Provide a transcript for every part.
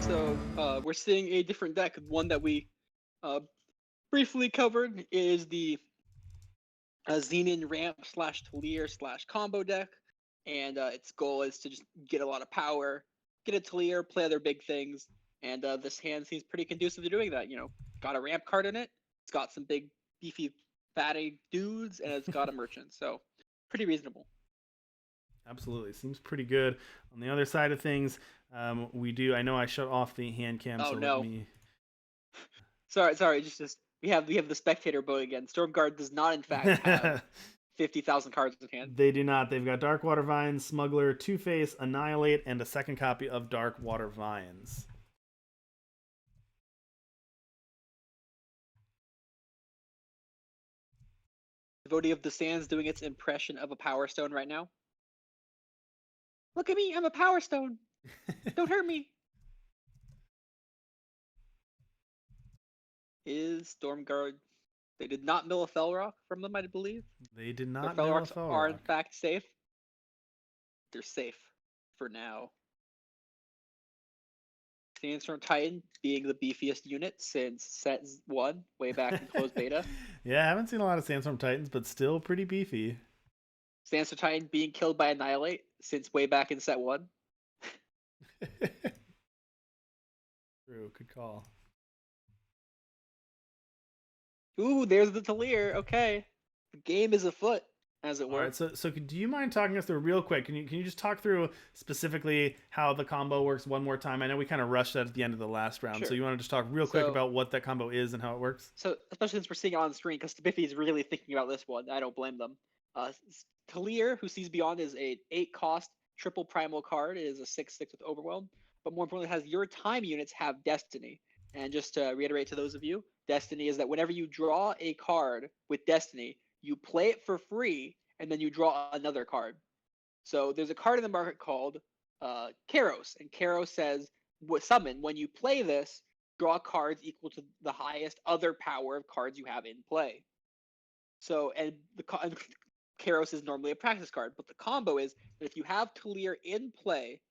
So we're seeing a different deck. One that we uh, briefly covered is the Xenon Ramp slash Talir slash combo deck, and its goal is to just get a lot of power, get a Talir, play other big things, and this hand seems pretty conducive to doing that. You know, got a ramp card in it, it's got some big beefy fatty dudes, and it's got a merchant, so pretty reasonable. Absolutely, seems pretty good. On the other side of things, we do. I know I shut off the hand cam, Oh so let no, me. sorry, just we have the spectator boat again. Stormguard does not in fact have 50,000 cards in hand. They do not. They've got Dark Water Vines, Smuggler, Two Face, Annihilate, and a second copy of Dark Water Vines. Devotee of the Sands doing its impression of a Power Stone right now. Look at me, I'm a Power Stone. Don't hurt me. Is Stormguard? They did not mill a Fell Rock from them, I believe. They did Their not Fell mill a Rocks Fell are in Rock. fact safe. They're safe for now. Sandstorm Titan being the beefiest unit since set 1, way back in closed beta. Yeah, I haven't seen a lot of Sandstorm Titans, but still pretty beefy. Sandstorm Titan being killed by Annihilate since way back in set 1. True, good call. Ooh, there's the Talir. Okay. The game is afoot, as it All were. right, so do you mind talking us through real quick? Can you just talk through specifically how the combo works one more time? I know we kind of rushed that at the end of the last round, so Sure. you want to just talk real quick about what that combo is and how it works? So especially since we're seeing it on screen, because Biffy is really thinking about this one. I don't blame them. Talir, who sees beyond, is a 8-cost triple primal card. It is a 6/6 with Overwhelm, but more importantly, has your time units have Destiny. And just to reiterate to those of you, Destiny is that whenever you draw a card with Destiny, you play it for free, and then you draw another card. So there's a card in the market called Kairos, and Kairos says, summon, when you play this, draw cards equal to the highest other power of cards you have in play. So, and Kairos is normally a practice card, but the combo is that if you have Talir in play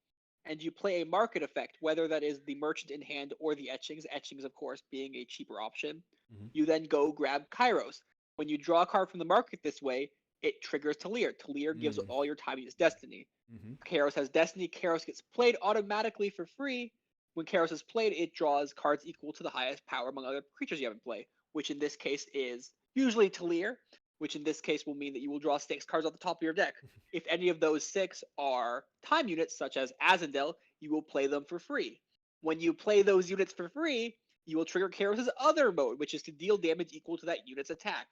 and you play a market effect, whether that is the merchant in hand or the etchings of course being a cheaper option, you then go grab Kairos. When you draw a card from the market this way, it triggers Talir. Talir gives all your time units Destiny. Kairos has Destiny. Kairos gets played automatically for free. When Kairos is played, it draws cards equal to the highest power among other creatures you have in play, which in this case is usually Talir, which in this case will mean that you will draw 6 cards off the top of your deck. If any of those 6 are time units, such as Azendel, you will play them for free. When you play those units for free, you will trigger Kairos' other mode, which is to deal damage equal to that unit's attack,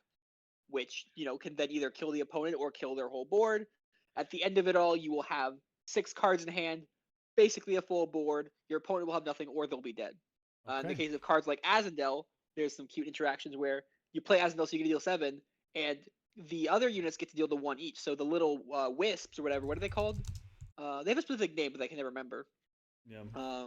which, you know, can then either kill the opponent or kill their whole board. At the end of it all, you will have 6 cards in hand, basically a full board. Your opponent will have nothing, or they'll be dead. In the case of cards like Azendel, there's some cute interactions where you play Azendel so you can deal 7, and the other units get to deal the 1 each. So the little wisps or whatever, what are they called? They have a specific name, but I can never remember. Yeah.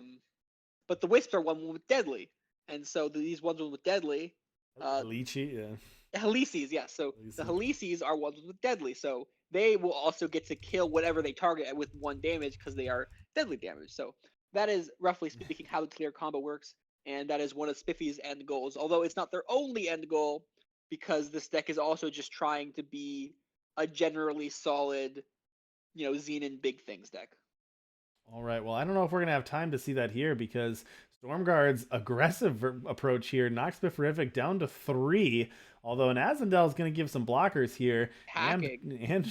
But the wisps are one with deadly, and so these ones with deadly. Lychee, yeah. Helices, yes. So the Helices are ones with deadly, so they will also get to kill whatever they target with 1 damage because they are deadly damage. So that is roughly speaking how the Talir combo works, and that is one of Spiffy's end goals. Although it's not their only end goal, because this deck is also just trying to be a generally solid, you know, Xenon big things deck. All right. Well, I don't know if we're gonna have time to see that here because Stormguard's aggressive approach here knocks Spiffirific down to 3. Although an Azendel is going to give some blockers here and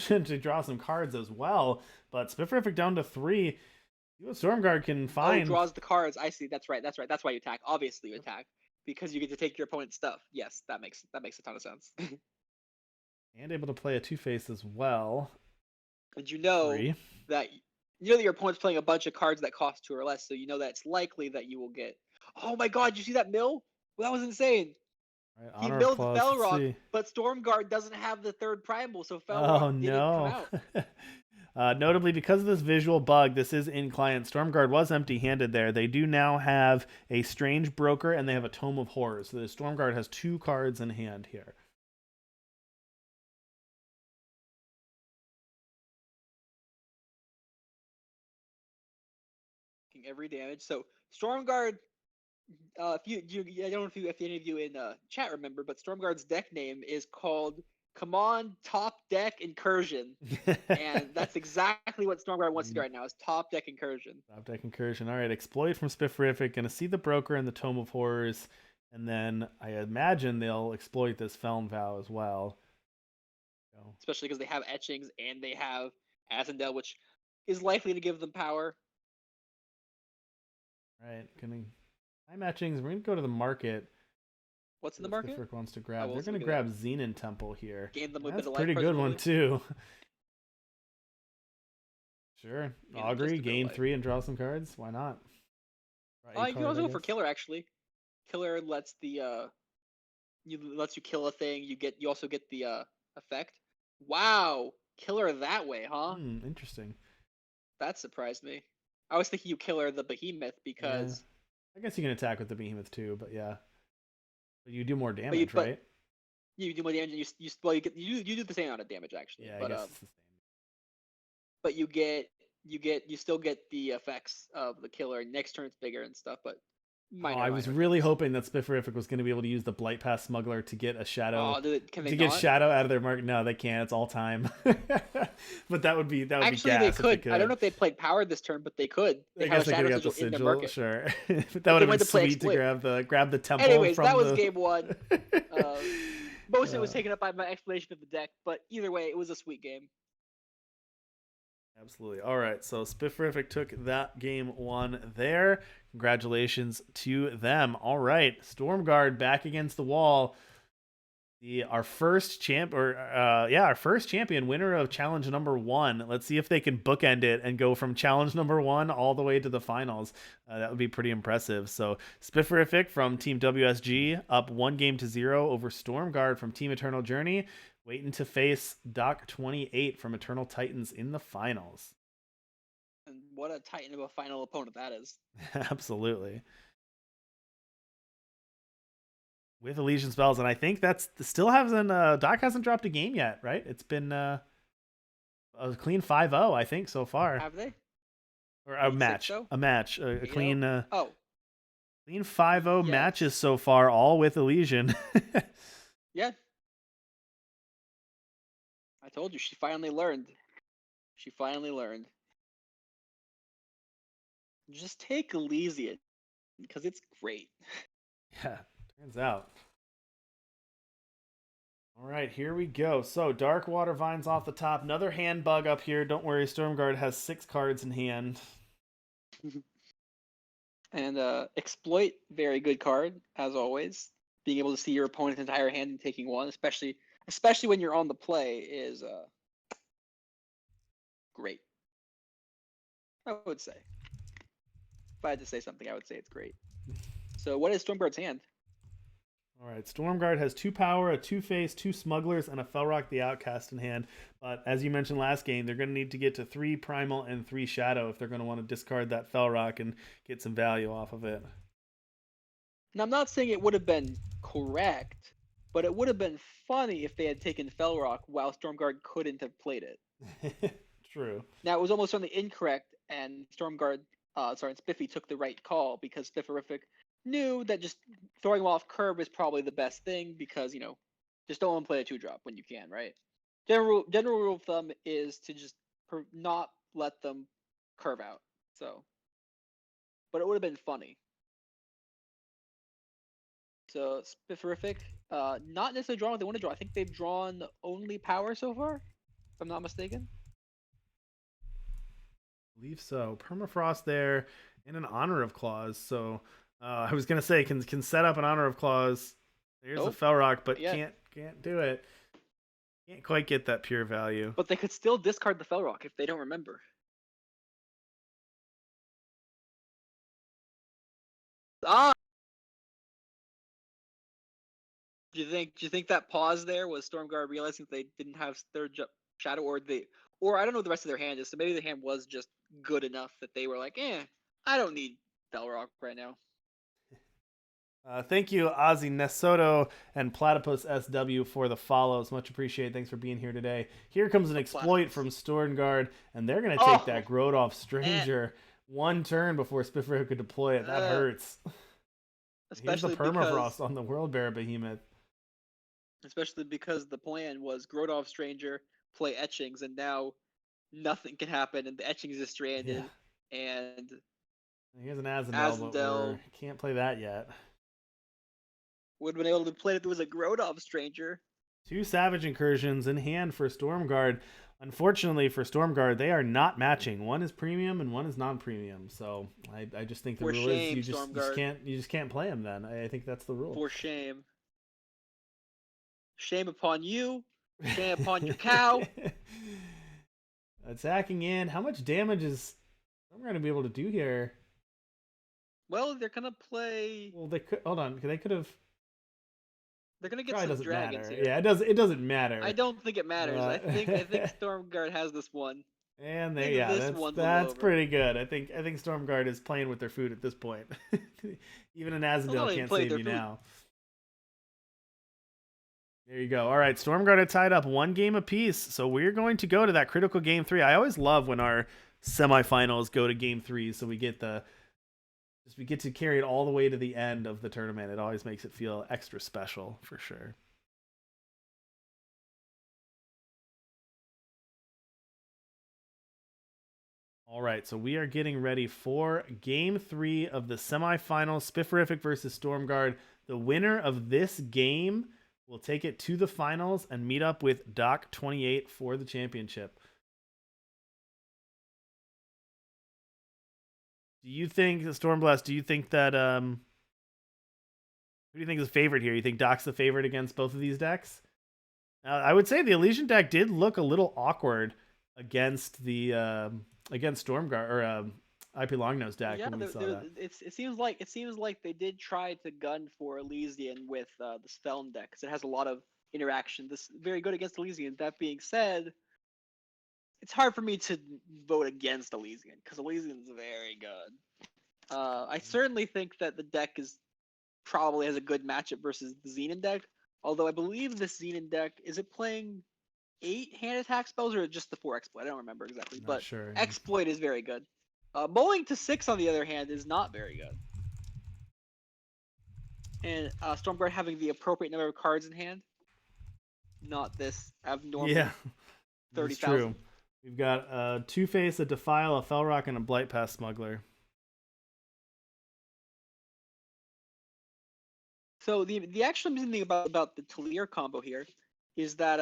to draw some cards as well. But Spiffirific down to 3. See what Stormguard can find. Oh, draws the cards. I see. That's right. That's right. That's why you attack. Obviously, you attack because you get to take your opponent's stuff. Yes, that makes a ton of sense. And able to play a Two-Face as well. And you know that your opponent's playing a bunch of cards that cost 2 or less, so you know that it's likely that you will get. Oh my God! You see that mill? Well, that was insane. Right, he milled Fell Rock, but Stormguard doesn't have the 3rd primal, so Fell Rock didn't come out. Notably, because of this visual bug, this is in client. Stormguard was empty-handed there. They do now have a Strange Broker, and they have a Tome of Horrors. So the Stormguard has 2 cards in hand here. taking every damage. So Stormguard, I don't know if any of you in chat remember, but Stormguard's deck name is called Come On Top Deck Incursion, and that's exactly what Stormguard wants to do right now is Top Deck Incursion. Top Deck Incursion. All right, Exploit from Spiffirific. Gonna see the Broker and the Tome of Horrors, and then I imagine they'll exploit this Feln Vow as well. Especially because they have etchings and they have Azendel, which is likely to give them power. Right, gonna time etchings. We're gonna go to the market. What's in the market? Spifferific wants to grab. They're gonna grab Xenon Temple here. Gain them That's a pretty good one too. Sure, Augury, gain 3 and draw some cards. Why not? You can also go for Killer actually. Killer lets the lets you kill a thing. You also get the effect. Wow, Killer that way, huh? Interesting. That surprised me. I was thinking you Killer the Behemoth because I guess you can attack with the Behemoth too, but yeah. But you do more damage, right? You do more damage, and you do the same amount of damage actually. Yeah, but, I guess it's the same. But you still get the effects of the Killer. Next turn it's bigger and stuff, but I was really hoping that Spifferific was going to be able to use the Blight Path Smuggler to get a shadow. Get shadow out of their mark. No, they can't. It's all time. But that would be actually be they could. I don't know if they played powered this turn, but they could. I guess they could have got the sigil. Sure, but that would have been sweet to grab the temple. Anyways, that was game 1. Most of it was taken up by my explanation of the deck, but either way, it was a sweet game. Absolutely. All right, so Spifferific took that game 1 there. Congratulations to them. All right, Stormguard back against the wall. Our first champion, winner of challenge number 1. Let's see if they can bookend it and go from challenge number 1 all the way to the finals. That would be pretty impressive. So Spifferific from Team WSG up 1-0 over Stormguard from Team Eternal Journey, waiting to face Doc28 from Eternal Titans in the finals. And what a titan of a final opponent that is. Absolutely. With Elysian spells, and I think that's still hasn't Doc hasn't dropped a game yet, right? It's been a clean 5-0, I think, so far. Have they? Or a match, a clean clean 5-0 matches so far, all with Elysian. Yeah. I told you, she finally learned. Just take Elysian, because it's great. Yeah, turns out. All right, here we go. So, Dark Water Vines off the top. Another hand bug up here. Don't worry, Stormguard has 6 cards in hand. And Exploit, very good card, as always. Being able to see your opponent's entire hand and taking one, especially when you're on the play, is great. I would say. If I had to say something, I would say it's great. So what is Stormguard's hand? All right, Stormguard has 2 power, a 2-face, 2 smugglers, and a Felrock the Outcast in hand. But as you mentioned last game, they're going to need to get to 3 primal and 3 shadow if they're going to want to discard that Felrock and get some value off of it. Now, I'm not saying it would have been correct, but it would have been funny if they had taken Felrock while Stormguard couldn't have played it. True. Now, it was almost certainly incorrect, and Spiffy took the right call because Spifferific knew that just throwing them off curve is probably the best thing because, just don't want to play a 2-drop when you can, right? General rule of thumb is to just not let them curve out. So, but it would have been funny. So Spifferific, not necessarily drawing what they want to draw. I think they've drawn only power so far, if I'm not mistaken. I believe so. Permafrost there and an Honor of Claws. So I was gonna say can set up an Honor of Claws. There's a Felrock, but can't do it. Can't quite get that pure value. But they could still discard the Felrock if they don't remember. Do you think that pause there was Stormguard realizing that they didn't have third shadow, or I don't know what the rest of their hand is, so maybe the hand was just good enough that they were like, I don't need Felrock right now. Thank you, Ozzy Nesoto and Platypus SW for the follows. Much appreciated. Thanks for being here today. Here comes an exploit from Stormguard, and they're going to take that Grodolf Stranger one turn before Spifferific could deploy it. That hurts. Here's the especially permafrost because on the World Bear Behemoth. the plan was Grodov Stranger, play etchings, and now nothing can happen, and the etchings is Yeah. stranded, and Here's an Azendel, but Azendel we can't play that yet. would have been able to play it if it was a Grodov Stranger. 2 Savage Incursions in hand for Stormguard. Unfortunately for Stormguard, they are not matching. One is premium and one is non-premium. So I just think the For rule is shame, you just Stormguard. can't play them. Then I think that's the rule. For shame. Shame upon you. Shame upon your cow. Attacking in. How much damage is Stormguard going to be able to do here? Well, they're gonna play. Well, they could. Hold on. They could have. They're gonna get Probably some doesn't dragons matter. here. Yeah, it doesn't matter. I don't think it matters. I think Stormguard has this one. And that's over. pretty good. I think Stormguard is playing with their food at this point. Even an Azendel can't save you now. There you go. All right, Stormguard had tied up 1 game apiece, so we're going to go to that critical game 3. I always love when our semifinals go to game 3, so we get to carry it all the way to the end of the tournament. It always makes it feel extra special for sure. All right, so we are getting ready for game 3 of the semifinal, Spiffirific versus Stormguard. The winner of this game will take it to the finals and meet up with Doc28 for the championship. Do you think, Stormblast, do you think that, who do you think is favorite here? You think Doc's the favorite against both of these decks? I would say the Elysian deck did look a little awkward against the, against Stormguard, or IP Longnose deck when we saw that. It seems like they did try to gun for Elysian with the Spelm deck, because it has a lot of interaction. This is very good against Elysian. That being said, it's hard for me to vote against Elysian, because Elysian's very good. I certainly think that the deck probably has a good matchup versus the Xenon deck, although I believe this Xenon deck, is it playing 8 hand attack spells or just the 4 exploit? I don't remember exactly, but sure. Exploit is very good. Bowling to 6, on the other hand, is not very good. And Stormguard having the appropriate number of cards in hand, not this abnormal 30,000. True. We've got a Two-Face, a Defile, a Felrock, and a Blight Pass Smuggler. So the actual amazing thing about the Talir combo here is that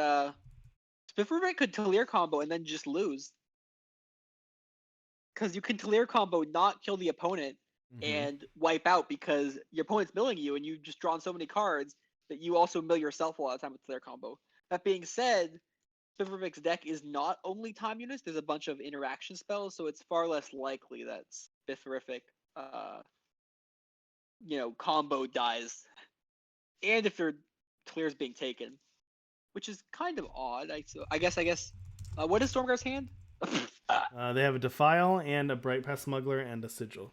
Spiffirific could Talir combo and then just lose. Because you can Talir combo, not kill the opponent, and wipe out because your opponent's milling you and you've just drawn so many cards that you also mill yourself a lot of time with Talir combo. That being said, Spiffirific's deck is not only time units, there's a bunch of interaction spells, so it's far less likely that Spiffirific combo dies. And if their Talir's being taken, which is kind of odd. I guess. What is Stormguard's hand? They have a Defile and a Bright Pass Smuggler and a Sigil.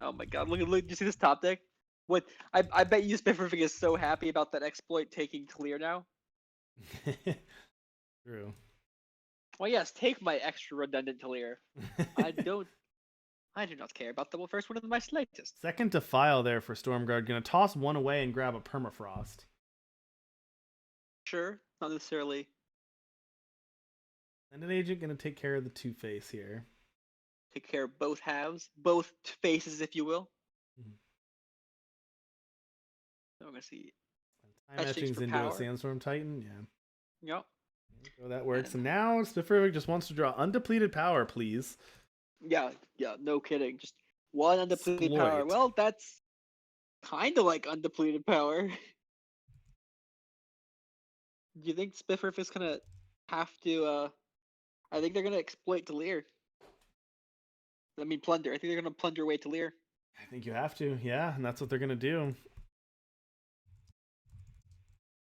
Oh my god! Look! Do you see this top deck? What? I bet you Spiffirific is so happy about that exploit taking Talir now. True. Well, yes, take my extra redundant Talir. I do not care about the first one in my slightest. Second Defile there for Stormguard. Gonna toss 1 away and grab a Permafrost. Sure, not necessarily. And an agent gonna take care of the Two-Face here. Take care of both halves, both faces, if you will. So I'm gonna see. Time etchings into a Sandstorm Titan. Yeah. Yep. So that works. And now Spiffirific just wants to draw undepleted power, please. Yeah, no kidding. Just 1 undepleted power. Well, that's kind of like undepleted power. Do you think Spiffirific is gonna have to? I think they're gonna exploit Talir. I mean, plunder. I think they're gonna plunder away Talir. I think you have to, yeah, and that's what they're gonna do.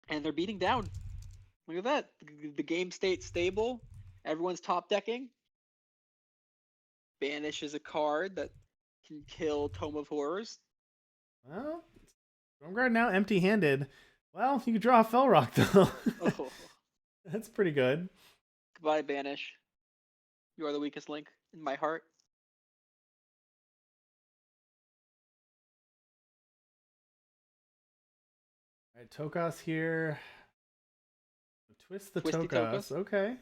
And they're beating down. Look at that. The game state's stable. Everyone's top decking. Banish is a card that can kill Tome of Horrors. Well, Stormguard now empty-handed. Well, you could draw a Felrock, though. Oh. That's pretty good. Goodbye, Banish. You are the weakest link in my heart. Tokas here. Twist the Twisty Tokas. Tokas. Okay.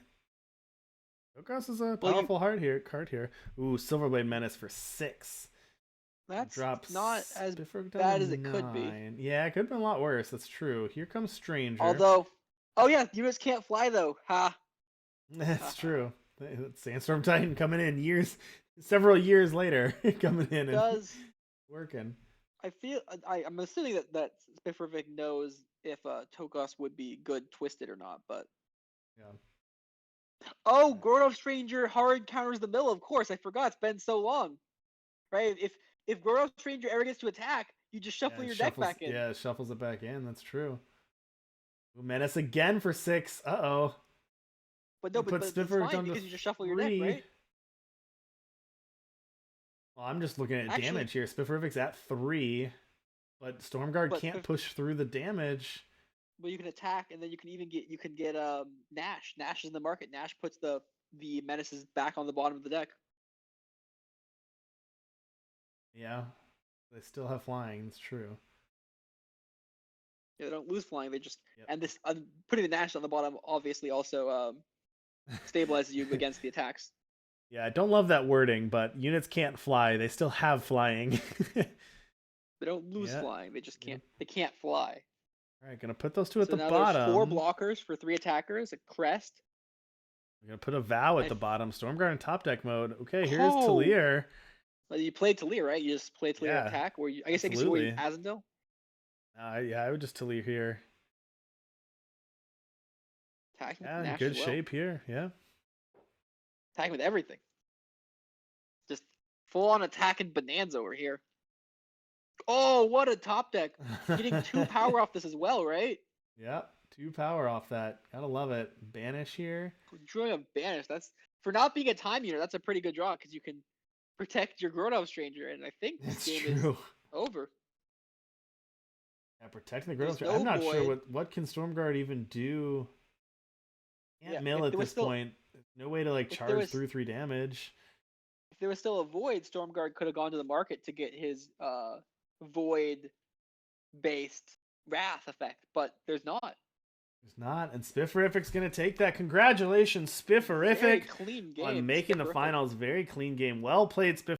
Tokas is a Well, powerful card here. Ooh, Silverblade Menace for 6. that's Drops not as Spifferific down bad to as it could be. 9. Yeah, it could have been a lot worse. That's true. Here comes Stranger. Although, oh yeah, units can't fly though. Ha. That's true. Sandstorm Titan coming in several years later, coming in and working. I'm assuming that Spifferific knows if Tokas would be good twisted or not, but yeah. Oh, Gordo Stranger hard counters the mill. Of course, I forgot. It's been so long, right? If Gordo Stranger ever gets to attack, you just shuffle your deck back in. Yeah, it shuffles it back in. That's true. Ooh, Menace again for 6. Uh-oh. But no, but it's fine because you just shuffle your deck, right? Well, I'm just looking at damage here. Spifferific's at 3, but Stormguard can't push through the damage. But you can attack, and then you can get Nash. Nash is in the market. Nash puts the menaces back on the bottom of the deck. Yeah, they still have flying. It's true. Yeah, they don't lose flying. They just and this putting the Nash on the bottom obviously also stabilizes you against the attacks. Yeah, I don't love that wording, but units can't fly. They still have flying. They don't lose flying. They just can't. They can't fly. All right, gonna put those two at the now bottom. There's 4 blockers for 3 attackers. A crest. We're gonna put a vow at the bottom. Stormguard in top deck mode. Okay, here's Talir. Well, you played Talir, right? You just played Talir attack, or I guess you were Azendel. Yeah, I would just Talir here. Attacking in good shape here. Yeah. Attacking with everything. Just full on attacking bonanza over here. Oh, what a top deck! Getting 2 power off this as well, right? Yep, 2 power off that. Gotta love it. Banish here. Drawing a banish. That's for not being a time unit. That's a pretty good draw because you can protect your Grotto Stranger, and I think this game is over. Yeah, protecting the Grotto Stranger. I'm not sure what can Stormguard even do. Can't mill at this point. No way to like charge through 3 damage. If there was still a void, Stormguard could have gone to the market to get his void based wrath effect, but there's not. There's not, and Spifferific's gonna take that. Congratulations, Spifferific, Very clean game on making the finals. Very clean game. Well played, Spifferific.